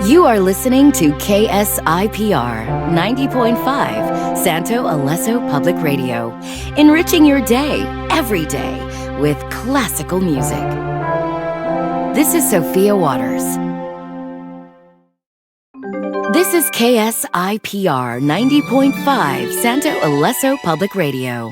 You are listening to KSIPR 90.5 Santo Alesso Public Radio, enriching your day every day with classical music. This is Sofia Waters. This is KSIPR 90.5 Santo Alesso Public Radio.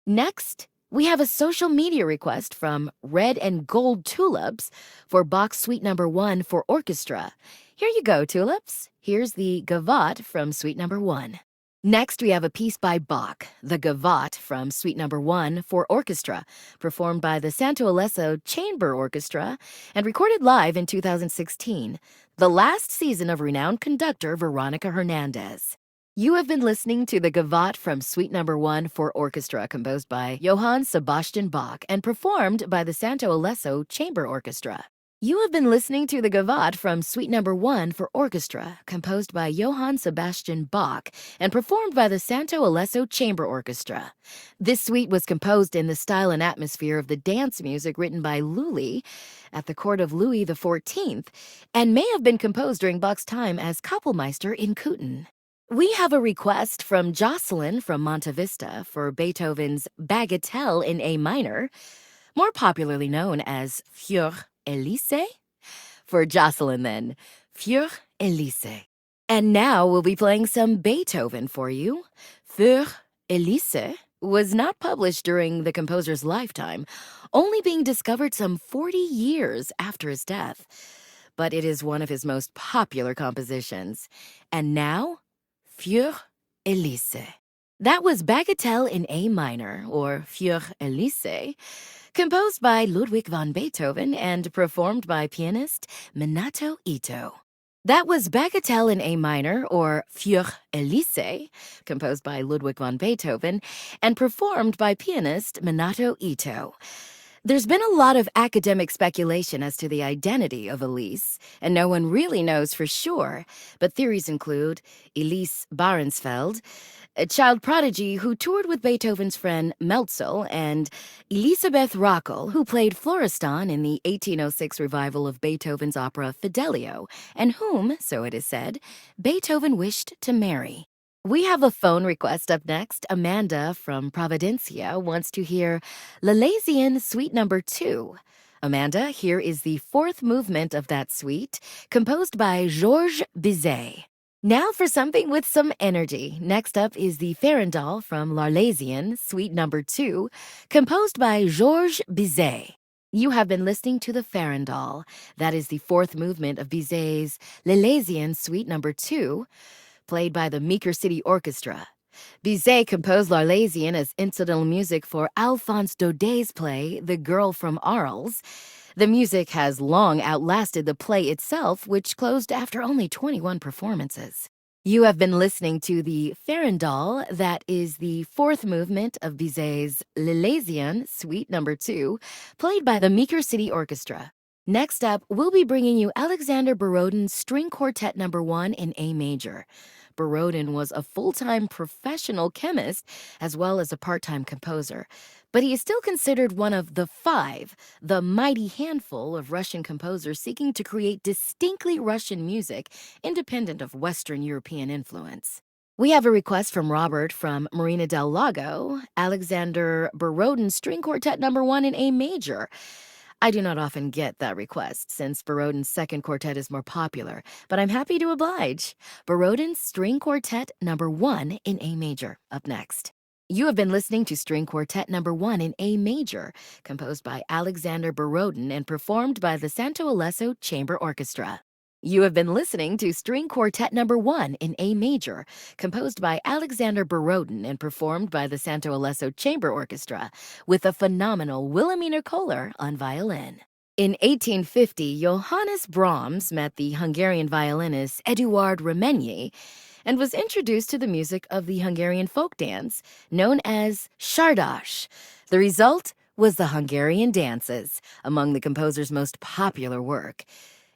Next, we have a social media request from Red and Gold Tulips for Bach's Suite Number 1 for orchestra. Here you go, Tulips. Here's the Gavotte from Suite Number 1. Next, we have a piece by Bach, the Gavotte from Suite Number 1 for orchestra, performed by the Santo Alesso Chamber Orchestra and recorded live in 2016, the last season of renowned conductor Veronica Hernandez. You have been listening to the Gavotte from Suite Number 1 for orchestra, composed by Johann Sebastian Bach and performed by the Santo Alesso Chamber Orchestra. You have been listening to the Gavotte from Suite Number 1 for orchestra, composed by Johann Sebastian Bach and performed by the Santo Alesso Chamber Orchestra. This suite was composed in the style and atmosphere of the dance music written by Lully at the court of Louis XIV and may have been composed during Bach's time as Kapellmeister in Köthen. We have a request from Jocelyn from Monte Vista for Beethoven's Bagatelle in A minor, more popularly known as Für Elise. For Jocelyn, then, Für Elise. And now we'll be playing some Beethoven for you. Für Elise was not published during the composer's lifetime, only being discovered some 40 years after his death. But it is one of his most popular compositions. And now, Für Elise. That was Bagatelle in A minor, or Für Elise, composed by Ludwig van Beethoven and performed by pianist Minato Ito. That was Bagatelle in A minor, or Für Elise, composed by Ludwig van Beethoven and performed by pianist Minato Ito. There's been a lot of academic speculation as to the identity of Elise, and no one really knows for sure, but theories include Elise Barenfeld, a child prodigy who toured with Beethoven's friend Melzel, and Elisabeth Rockel, who played Florestan in the 1806 revival of Beethoven's opera Fidelio, and whom, so it is said, Beethoven wished to marry. We have a phone request up next. Amanda from Providencia wants to hear L'Alaisienne Suite Number 2. Amanda, here is the fourth movement of that suite, composed by Georges Bizet. Now for something with some energy. Next up is the Farandole from L'Arlésienne Suite Number 2, composed by Georges Bizet. You have been listening to the Farandole. That is the fourth movement of Bizet's L'Alaisienne Suite Number 2, played by the Meeker City Orchestra. Bizet composed L'Arlésienne as incidental music for Alphonse Daudet's play, The Girl from Arles. The music has long outlasted the play itself, which closed after only 21 performances. You have been listening to the Farandole, that is the fourth movement of Bizet's L'Alaisienne Suite Number 2, played by the Meeker City Orchestra. Next up, we'll be bringing you Alexander Borodin's String Quartet Number 1 in A major. Borodin was a full-time professional chemist as well as a part-time composer, but he is still considered one of the five, the mighty handful of Russian composers seeking to create distinctly Russian music independent of Western European influence. We have a request from Robert from Marina del Lago, Alexander Borodin's String Quartet Number 1 in A major. I do not often get that request, since Borodin's second quartet is more popular, but I'm happy to oblige. Borodin's String Quartet Number 1 in A major, up next. You have been listening to String Quartet Number 1 in A major, composed by Alexander Borodin and performed by the Santo Alesso Chamber Orchestra. You have been listening to String Quartet Number 1 in A major, composed by Alexander Borodin and performed by the Santo Alesso Chamber Orchestra, with a phenomenal Wilhelmina Kohler on violin. In 1850, Johannes Brahms met the Hungarian violinist Eduard Remenyi and was introduced to the music of the Hungarian folk dance known as Sárdas. The result was the Hungarian dances, among the composer's most popular work.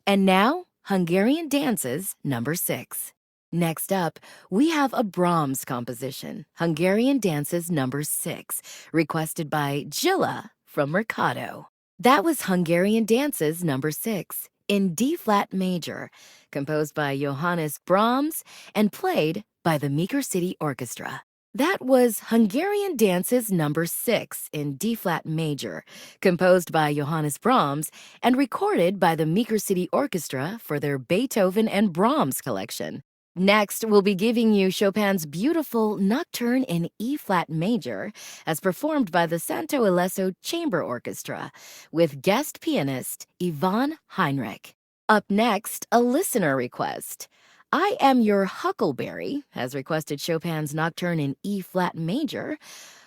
And now, Hungarian Dances Number 6. Next up, we have a Brahms composition, Hungarian Dances Number 6, requested by Gilla from Mercado. That was Hungarian Dances Number 6, in D-flat major, composed by Johannes Brahms and played by the Meeker City Orchestra. That was Hungarian Dances Number 6 in D-flat major, composed by Johannes Brahms and recorded by the Meeker City Orchestra for their Beethoven and Brahms collection. Next, we'll be giving you Chopin's beautiful Nocturne in E-flat major, as performed by the Santo Chamber Orchestra, with guest pianist Yvonne Heinrich. Up next, a listener request. I Am Your Huckleberry has requested Chopin's Nocturne in E-flat major,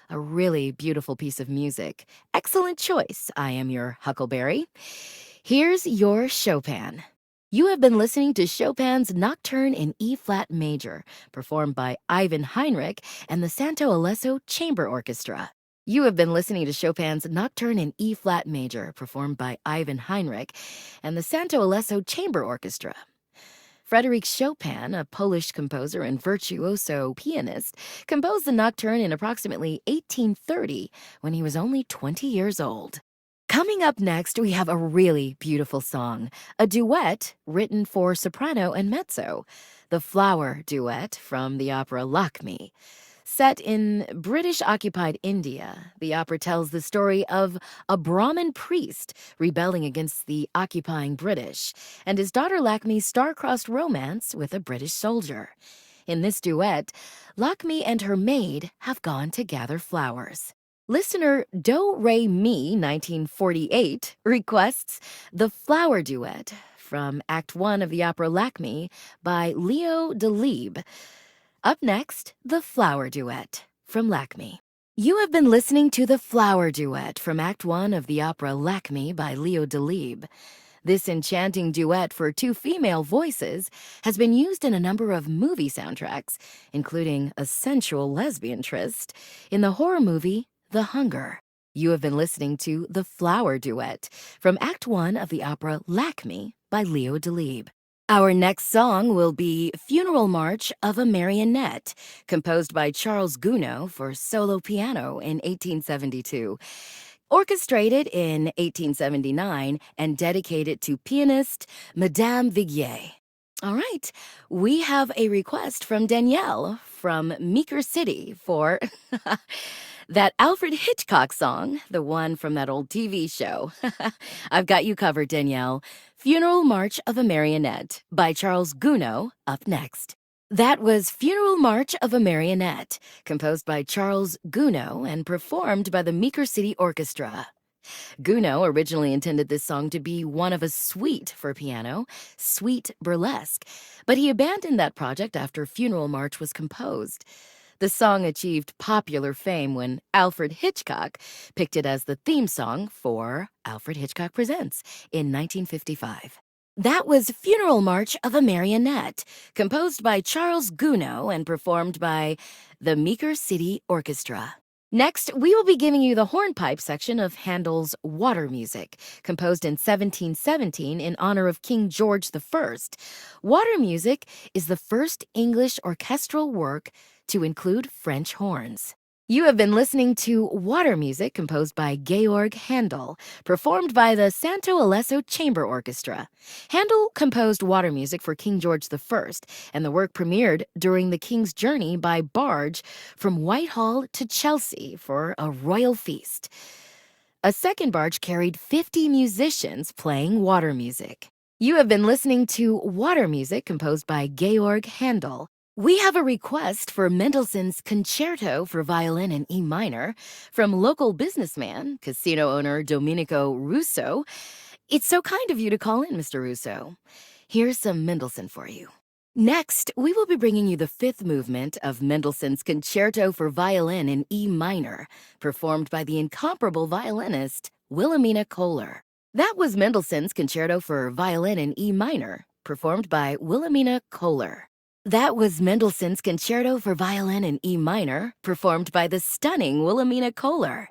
a really beautiful piece of music. Excellent choice, I Am Your Huckleberry. Here's your Chopin. You have been listening to Chopin's Nocturne in E-flat major, performed by Ivan Heinrich and the Santo Chamber Orchestra. You have been listening to Chopin's Nocturne in E-flat major, performed by Ivan Heinrich and the Santo Chamber Orchestra. Frédéric Chopin, a Polish composer and virtuoso pianist, composed the Nocturne in approximately 1830 when he was only 20 years old. Coming up next, we have a really beautiful song, a duet written for soprano and mezzo, the Flower Duet from the opera Lakme. Set in British-occupied India, the opera tells the story of a Brahmin priest rebelling against the occupying British and his daughter Lakme's star-crossed romance with a British soldier. In this duet, Lakme and her maid have gone to gather flowers. Listener Do Re Mi 1948 requests The Flower Duet from Act 1 of the opera Lakme by Leo Delibes. Up next, The Flower Duet from Lakme. You have been listening to The Flower Duet from Act 1 of the opera Lakme by Leo Delibes. This enchanting duet for two female voices has been used in a number of movie soundtracks, including a sensual lesbian tryst in the horror movie The Hunger. You have been listening to The Flower Duet from Act 1 of the opera Lakme by Leo Delibes. Our next song will be Funeral March of a Marionette, composed by Charles Gounod for solo piano in 1872. Orchestrated in 1879 and dedicated to pianist Madame Viguier. All right, we have a request from Danielle from Meeker City for that Alfred Hitchcock song, the one from that old TV show. I've got you covered, Danielle. Funeral March of a Marionette by Charles Gounod up next. That was Funeral March of a Marionette, composed by Charles Gounod and performed by the Meeker City Orchestra. Gounod originally intended this song to be one of a suite for piano, Suite Burlesque, but he abandoned that project after Funeral March was composed. The song achieved popular fame when Alfred Hitchcock picked it as the theme song for Alfred Hitchcock Presents in 1955. That was Funeral March of a Marionette, composed by Charles Gounod and performed by the Meeker City Orchestra. Next, we will be giving you the hornpipe section of Handel's Water Music, composed in 1717 in honor of King George I. Water Music is the first English orchestral work to include French horns. You have been listening to Water Music composed by Georg Handel, performed by the Santo Chamber Orchestra. Handel composed water music for King George I, and the work premiered during the King's journey by barge from Whitehall to Chelsea for a royal feast. A second barge carried 50 musicians playing water music. You have been listening to Water Music composed by Georg Handel. We have a request for Mendelssohn's Concerto for Violin in E minor from local businessman, casino owner Domenico Russo. It's so kind of you to call in, Mr. Russo. Here's some Mendelssohn for you. Next, we will be bringing you the fifth movement of Mendelssohn's Concerto for Violin in E minor, performed by the incomparable violinist Wilhelmina Kohler. That was Mendelssohn's Concerto for Violin in E minor, performed by Wilhelmina Kohler. That was Mendelssohn's Concerto for Violin in E minor, performed by the stunning Wilhelmina Kohler.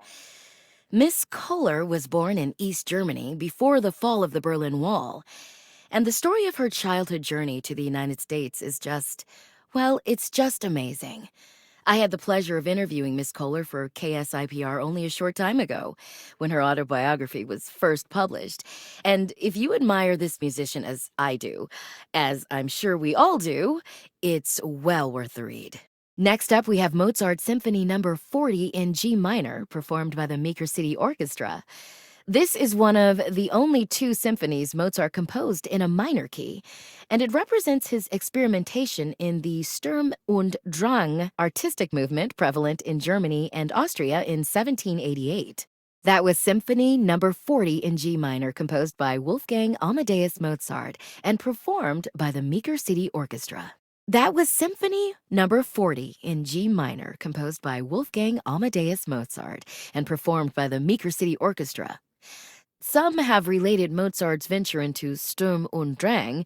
Miss Kohler was born in East Germany before the fall of the Berlin Wall, and the story of her childhood journey to the United States is just, well, it's just amazing. I had the pleasure of interviewing Miss Kohler for KSIPR only a short time ago, when her autobiography was first published. And if you admire this musician as I do, as I'm sure we all do, it's well worth the read. Next up, we have Mozart's Symphony Number 40 in G minor, performed by the Meeker City Orchestra. This is one of the only two symphonies Mozart composed in a minor key, and it represents his experimentation in the Sturm und Drang artistic movement prevalent in Germany and Austria in 1788. That was Symphony Number 40 in G minor, composed by Wolfgang Amadeus Mozart and performed by the Meeker City Orchestra. That was Symphony Number 40 in G minor, composed by Wolfgang Amadeus Mozart and performed by the Meeker City Orchestra. Some have related Mozart's venture into Sturm und Drang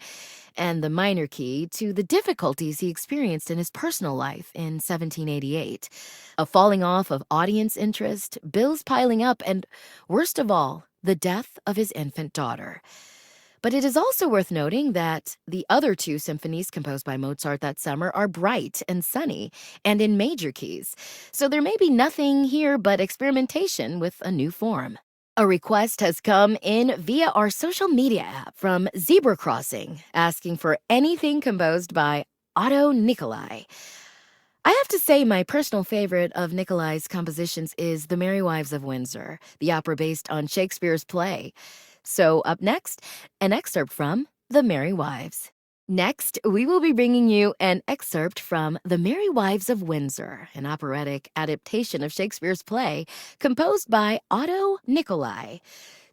and the minor key to the difficulties he experienced in his personal life in 1788. A falling off of audience interest, bills piling up, and, worst of all, the death of his infant daughter. But it is also worth noting that the other two symphonies composed by Mozart that summer are bright and sunny and in major keys, so there may be nothing here but experimentation with a new form. A request has come in via our social media app from Zebra Crossing, asking for anything composed by Otto Nicolai. I have to say my personal favorite of Nicolai's compositions is The Merry Wives of Windsor, the opera based on Shakespeare's play. So up next, an excerpt from The Merry Wives. Next, we will be bringing you an excerpt from The Merry Wives of Windsor, an operatic adaptation of Shakespeare's play composed by Otto Nicolai,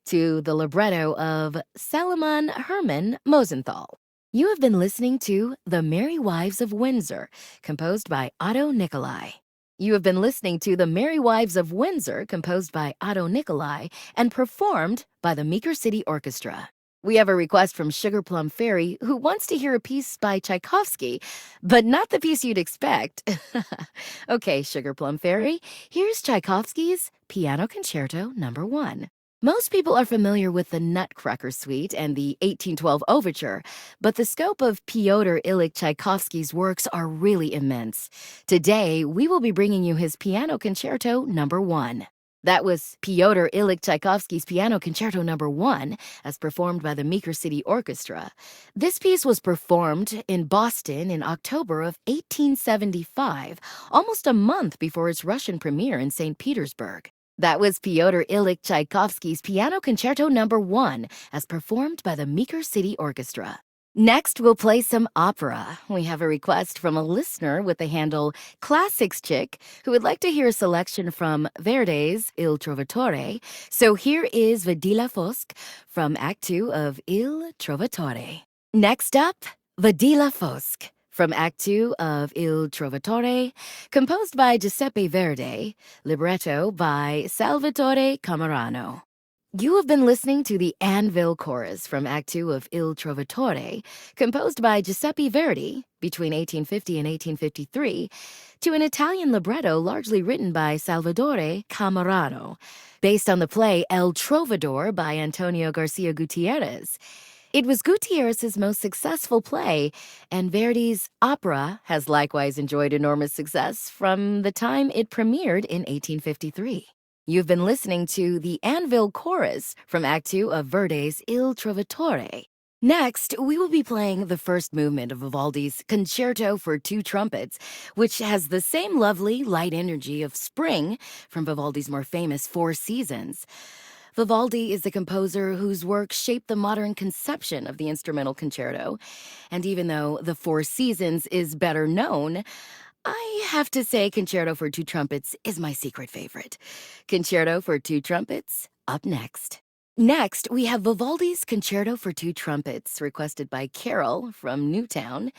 to the libretto of Salomon Hermann Mosenthal. You have been listening to The Merry Wives of Windsor, composed by Otto Nicolai. You have been listening to The Merry Wives of Windsor, composed by Otto Nicolai and performed by the Meeker City Orchestra. We have a request from Sugar Plum Fairy, who wants to hear a piece by Tchaikovsky, but not the piece you'd expect. Okay, Sugar Plum Fairy, here's Tchaikovsky's Piano Concerto No. 1. Most people are familiar with the Nutcracker Suite and the 1812 Overture, but the scope of Pyotr Ilyich Tchaikovsky's works are really immense. Today, we will be bringing you his Piano Concerto No. 1. That was Pyotr Ilyich Tchaikovsky's Piano Concerto No. 1, as performed by the Meeker City Orchestra. This piece was performed in Boston in October of 1875, almost a month before its Russian premiere in St. Petersburg. That was Pyotr Ilyich Tchaikovsky's Piano Concerto No. 1, as performed by the Meeker City Orchestra. Next, we'll play some opera. We have a request from a listener with the handle Classics Chick who would like to hear a selection from Verdi's Il Trovatore. So here is Vedila Fosc from Act 2 of Il Trovatore. Next up, Vedila Fosc from Act 2 of Il Trovatore, composed by Giuseppe Verdi, libretto by Salvatore Camerano. You have been listening to the Anvil Chorus from Act 2 of Il Trovatore, composed by Giuseppe Verdi between 1850 and 1853, to an Italian libretto largely written by Salvatore Camerano, based on the play El Trovador by Antonio Garcia Gutierrez. It was Gutierrez's most successful play, and Verdi's opera has likewise enjoyed enormous success from the time it premiered in 1853. You've been listening to the Anvil Chorus from Act 2 of Verdi's Il Trovatore. Next, we will be playing the first movement of Vivaldi's Concerto for Two Trumpets, which has the same lovely, light energy of spring from Vivaldi's more famous Four Seasons. Vivaldi is the composer whose work shaped the modern conception of the instrumental concerto, and even though the Four Seasons is better known, I have to say Concerto for Two Trumpets is my secret favorite. Concerto for Two Trumpets, up next. Next, we have Vivaldi's Concerto for Two Trumpets, requested by Carol from Newtown.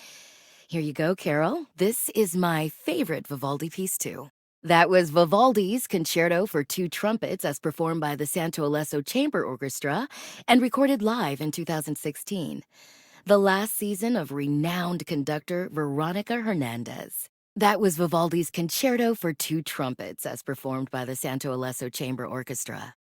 Here you go, Carol. This is my favorite Vivaldi piece, too. That was Vivaldi's Concerto for Two Trumpets, as performed by the Santo Chamber Orchestra and recorded live in 2016. The last season of renowned conductor Veronica Hernandez. That was Vivaldi's Concerto for Two Trumpets, as performed by the Santo Chamber Orchestra.